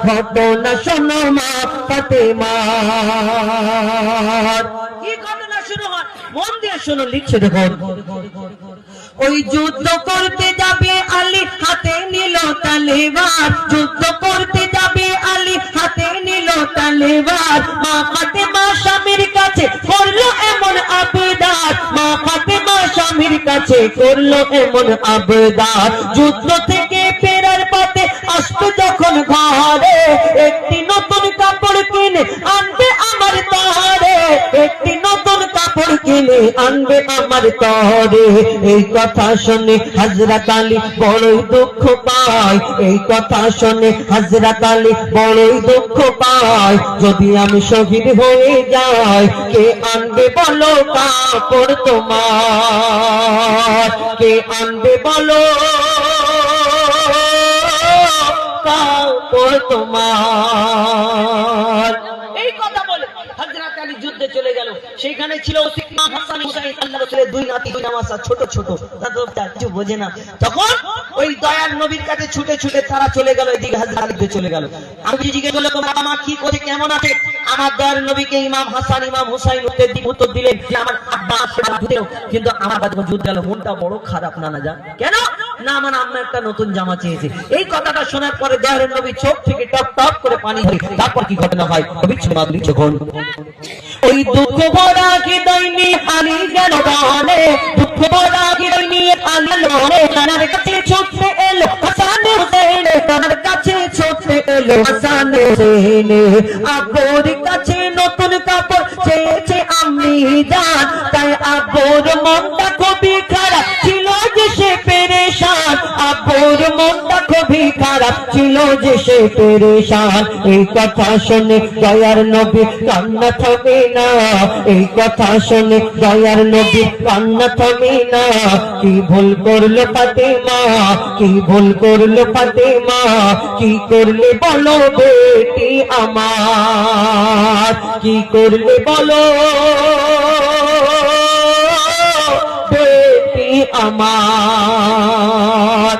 ঘটনা শোনো মা ফাতেমার। কি ঘটনা শুরু হয় মন দিয়ে শোনো, লিখছে দেখুন। ওই যুদ্ধ করতে যাবে আলী, হাতে নিল তলোয়ার। যুদ্ধ করতে যাবে আলী, হাতে নিল তলোয়ার। মা ফাতেমা স্বামীর কাছে করলো এমন আবদার। মা ফাতেমা স্বামীর কাছে করলো এমন আবদার। যুদ্ধ থেকে ফেরার পথে আসতো যখন ঘরে, একটি নতুন কাপড় কিনে আনবে আমার তরে। একটি নতুন কাপড় কিনে আনবে আমার তরে। এই কথা শুনে হযরত আলী বড়ই দুঃখ পায়। এই কথা শুনে হযরত আলী বড়ই দুঃখ পায়। যদি আমি শহীদ হয়ে যাই, কে আনবে বলো কাপড় তোমার? কে আনবে বলো কাপড় তোমার? এই কথা বলে হযরত আলী যুদ্ধে চলে গেল। সেখানে ছিল ইমাম হাসান হুসাইন, আল্লাহর রাসূলের দুই নাতি, দুই নামাজা, ছোট ছোট, তারা কিছু বোঝে না। তখন ওই দয়ার নবীর কাছে ছুটে ছুটে তারা চলে গেল, এদিকে হযরত আলী চলে গেল। আমি জিজ্ঞেস করলাম, তোমার মা কি করে, কেমন আছে? আমার দয়ার নবীকে ইমাম হাসান ইমাম হুসাইন উত্তর দিলেন, আমার আব্বা আসছিল, কিন্তু আমার বাবা যখন যুদ্ধ গেল মনটা বড় খারাপ। না যা কেন না, আমার আম্মা একটা নতুন জামা চেয়েছে। এই কথাটা শোনার পরে দয়ার নবী চোখ থেকে টপ টপ করে পানি ঝরে। তারপর কি ঘটনা হয় যখন ওই দুঃখ ভরা হৃদয় নিয়ে আলী গেল গানে। দুঃখ ভরা হৃদয় নিয়ে আলী লড়ে, তার কাছে ছুটতে এলো হাসান হুসেন। তার কাছে ছুটতে এলো হাসান হুসেন। আব্বুর কাছে নতুন কাপড় চেয়েছে আম্মি জান, তাই আব্বুর মনটা খুবই খারাপ ছিল যে সে পেরেশান। আব্বুর মনটা খুবই খারাপ ছিল যে সে পেরেশান। এই কথা শুনে দয়ার নবী কান্না থামে না। এই কথা শুনে দয়ার নবী কান্না থামে না। কি ভুল করলো ফাতেমা, কি ভুল করলো ফাতেমা, কি করলে বলো বেটি আমার? কি করলে বলো বেটি আমার?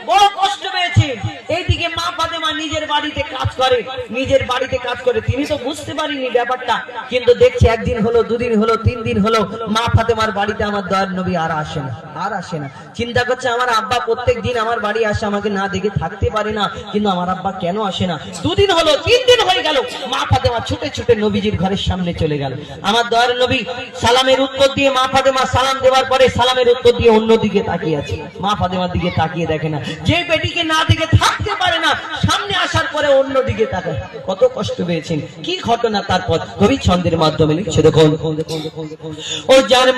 বড় কষ্ট পেয়েছে। এইদিকে মা ফাতেমা নিজের বাড়িতে কাজ করে, নিজের বাড়িতে কাজ করে। তিনি তো বুঝতে পারিনি ব্যাপারটা, কিন্তু দেখছে একদিন হলো, দুদিন হলো, 3 দিন হলো মা ফাতেমার বাড়িতে আমার দয়ার নবী আর আসে না, আর আসে না। চিন্তা করছে আমার আব্বা প্রত্যেক দিন আমার বাড়ি আসে, আমাকে না দেখে থাকতে পারে না, কিন্তু আমার আব্বা কেন আসে না? 2 দিন হলো, 3 দিন হয়ে গেল, মা ফাতেমা ছুটে ছুটে নবীজির ঘরের সামনে চলে গেল। আমার দয়ার নবী সালামের উত্তর দিয়ে, মা ফাতেমা সালাম দেওয়ার পরে সালামের উত্তর দিয়ে অন্যদিকে তাকিয়ে আছে। মা ফাতেমার দিকে তাকিয়ে দেখে না। যে বেটিকে না দেখে থাকতে পারে না, সামনে আসার পরে অন্যদিকে তাকায়। কত কষ্ট পেয়েছেন। কি ঘটনা তারপর কবি ছন্দের মাধ্যমে লিখছে দেখুন। ও যার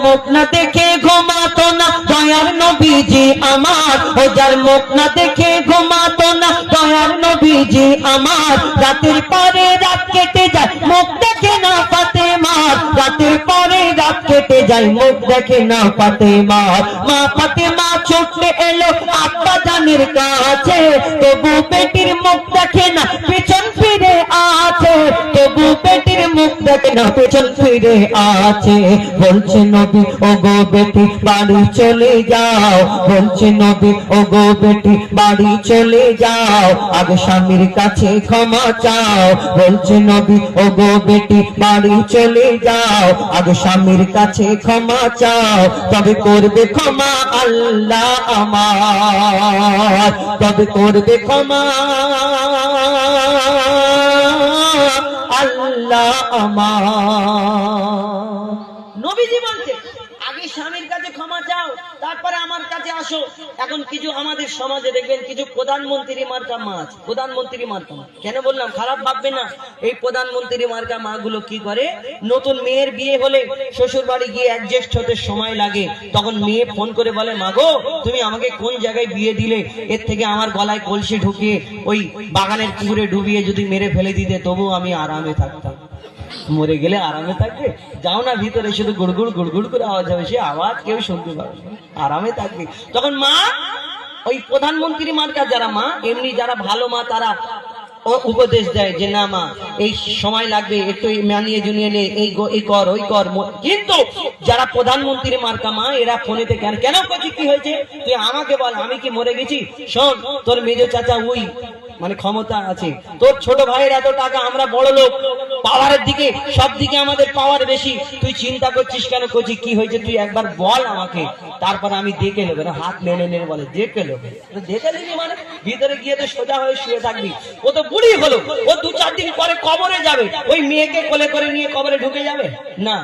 মুখ না দেখে ঘুমাতো না দয়ার নবীজি আমার। ও যার মুখ না দেখে ঘুমাতো না দয়ার নবীজি আমার। রাতের পরে রাত কেটে যায়, মুখ দেখে না ফাতেমার। রাতের পরে রাত কেটে যায়, মুখ দেখে না ফাতেমার। মা ফাতেমা ছুটতে এলো আব্বা জানের কাছে, তবু বেটির মুখ দেখে না, পিছন ফিরে আছে। তবু বেটির মুখ দেখে না, পিছন ফিরে আছে। বলছে নবী ও গো বেটি বাড়ি চলে যাও। বলছে নবী ও গো বেটি বাড়ি চলে যাও, আগে স্বামীর কাছে ক্ষমা চাও। বলছে নবী ও গো বেটি বাড়ি চলে যাও, আগে স্বামীর কাছে ক্ষমা চাও। তবে করবে ক্ষমা আল্লাহ আমার, তবে করবে ক্ষমা আল্লাহ আমার। নবীজি বলছে আগে স্বামীর কাছে ক্ষমা চাও, তারপরে আমার কাছে আসো। এখন কিছু আমাদের সমাজে দেখবেন কিছু প্রধানমন্ত্রী মার্কা মা আছে। প্রধানমন্ত্রী মার্কা মা কেন বললাম, খারাপ ভাববে না। এই প্রধানমন্ত্রী মার্কা মা গুলো কি করে, নতুন মেয়ের বিয়ে হলে শ্বশুর বাড়ি গিয়ে অ্যাডজাস্ট হতে সময় লাগে, তখন মেয়ে ফোন করে বলে মা গো তুমি আমাকে কোন জায়গায় বিয়ে দিলে, এর থেকে আমার গলায় কলসি ঢুকিয়ে ওই বাগানের পুকুরে ডুবিয়ে যদি মেরে ফেলে দিতে তবু আমি আরামে থাকতাম। মরে গেলে আরামে থাকবে, যাও না ভিতরে, শুধু গুড়গুড় গুড়গুড় করে আওয়াজ হবে, সে আওয়াজ কেউ শুনতে পারবে, আরামে থাকবে। তখন মা ওই প্রধানমন্ত্রী মার্কা যারা মা, এমনি যারা ভালো মা তারা ও উপদেশ দেয় যে না মা এই সময় লাগবে, একটু মানিয়ে জুনিয়ে নে, এই কর ওই কর। কিন্তু যারা প্রধানমন্ত্রী মার্কা মা, এরা ফোনেতে কেন করছি, কি হয়েছে তুই আমাকে বল, আমি কি মরে গেছি? শোন, তোর মেজো চাচা ওই মানে ক্ষমতা আছে, তোর ছোট ভাইয়ের এত টাকা, আমরা বড় লোক, পাওয়ারের দিকে সব দিকে আমাদের পাওয়ার বেশি, তুই চিন্তা করছিস কেন? করছি কি হয়েছে তুই একবার বল আমাকে, তারপর আমি দেখে নেবো। হাত নেড়ে নেড়ে বলে দেখে নেবো। দেখে নিবি মানে ভিতরে গিয়ে তো সোজা হয়ে শুয়ে থাকবি। ও তো বুড়ি হলো, ও 2-4 দিন পরে কবরে যাবে, ওই মেয়েকে কোলে করে নিয়ে কবরে ঢুকে যাবে না।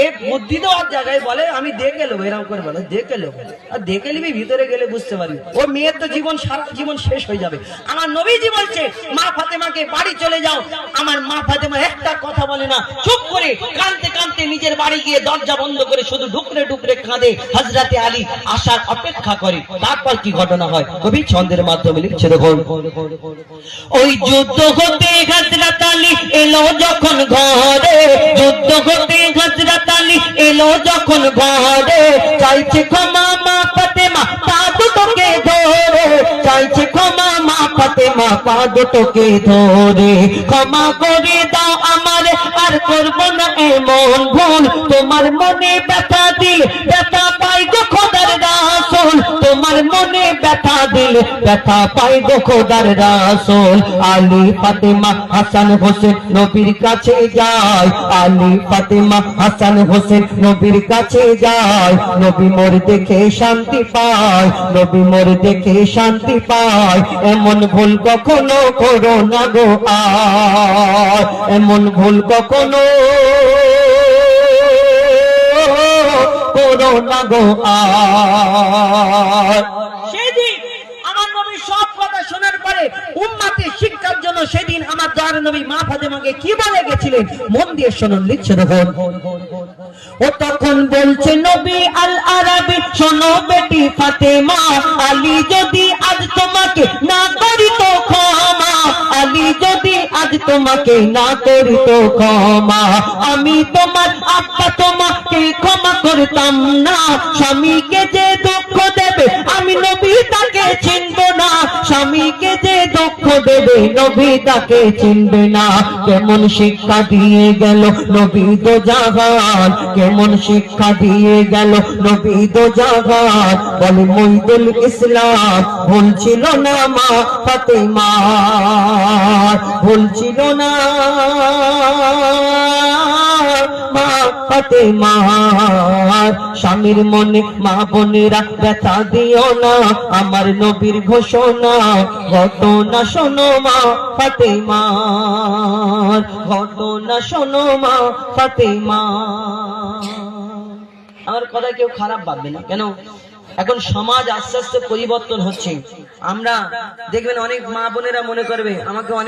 এ বুদ্ধি তো আর জায়গায় বলে আমি দেখে নেবো, এরকম করে বলে দেখে নেবো। আর দেখে নিবি ভিতরে গেলে বুঝতে পারবি, ও মেয়ের তো জীবন সারা জীবন শেষ হয়ে যাবে। আমার নবীজি বলছে মা ফাতেমাকে বাড়ি চলে যাও। আমার মা ফাতেমা একটা কথা বলে না, চুপ করে কাঁদতে কাঁদতে নিজের বাড়ি গিয়ে দরজা বন্ধ করে শুধু ঢুকরে ঢুকরে কাঁদে, হযরতে আলী আসার অপেক্ষা করে। তারপর কি ঘটনা হয় কবি ছন্দের মাধ্যমে লিখছে দেখুন। ওই যুদ্ধ হতে হযরত আলী এলো যখন ঘরে, যুদ্ধ হতে হযরত আলী এলো যখন ঘরে, চাইছে ক্ষমা মা ফাতেমা পা দুটোকে ধরে, চাইছে ক্ষমা মা ফাতেমা পা দুটোকে ধরে, ক্ষমা করে দাও আমারে আর করব না এমন ভুল, তোমার মনে ব্যথা দিল ব্যথা পাই গো খোদার রাসূল, তোমার মনে ব্যথা দিল ব্যথা পাই গো খোদার রাসূল। আলী ফাতেমা হাসান হোসেন নবীর কাছে যায়, আলী ফাতেমা হাসান হোসেন নবীর কাছে যায়, নবী মোর দেখে শান্তি পায়, নবী মোর দেখে শান্তি পায়। এমন ভুল কখনো করো না গো আর, এমন ভুল কখনো করো না গো আর। সেদিন আমার নবী সব কথা শোনার পরে উম্মতের শিক্ষার জন্য সেদিন আমার দয়ার নবী মা ফাতেমাকে কি বলে গেছিলেন, মন দিয়ে শুনুন, লিখছে দেখুন। ও তখন বলছে নবী আল আরাবী, শোনো বেটি ফাতেমা, আলী যদি আজ তোমাকে না করি তো ক্ষমা, আলী যদি আজ তোমাকে না করি তো ক্ষমা, আমি তোমার আব্বা তোমাকে ক্ষমা করতাম না, স্বামীকে যে দুঃখ দেবে আমি নবী তাকে চিনব না, স্বামীকে যে দুঃখ দেবে নবী তাকে চিনবে না। কেমন শিক্ষা দিয়ে গেল নবী দো জাহান, কেমন শিক্ষা দিয়ে গেল নবী দো জাহান, বলে মঈদুল ইসলাম ভুল ছিল না মা ফাতেমা, ভুল ছিল না মা ফাতেমা, স্বামীর মনে মা বোনেরা ব্যথা দিও না, আমার নবীর ঘোষণা ঘটনা শোনো মা ফাতেমা, ঘটনা শোনো মা ফাতেমা। আমার কথা কেউ খারাপ ভাববে না, কেন এখন সমাজ আস্তে আস্তে পরিবর্তন হচ্ছে। আমরা দেখবেন অনেক মা বোনেরা মনে করবে আমাকে অনেক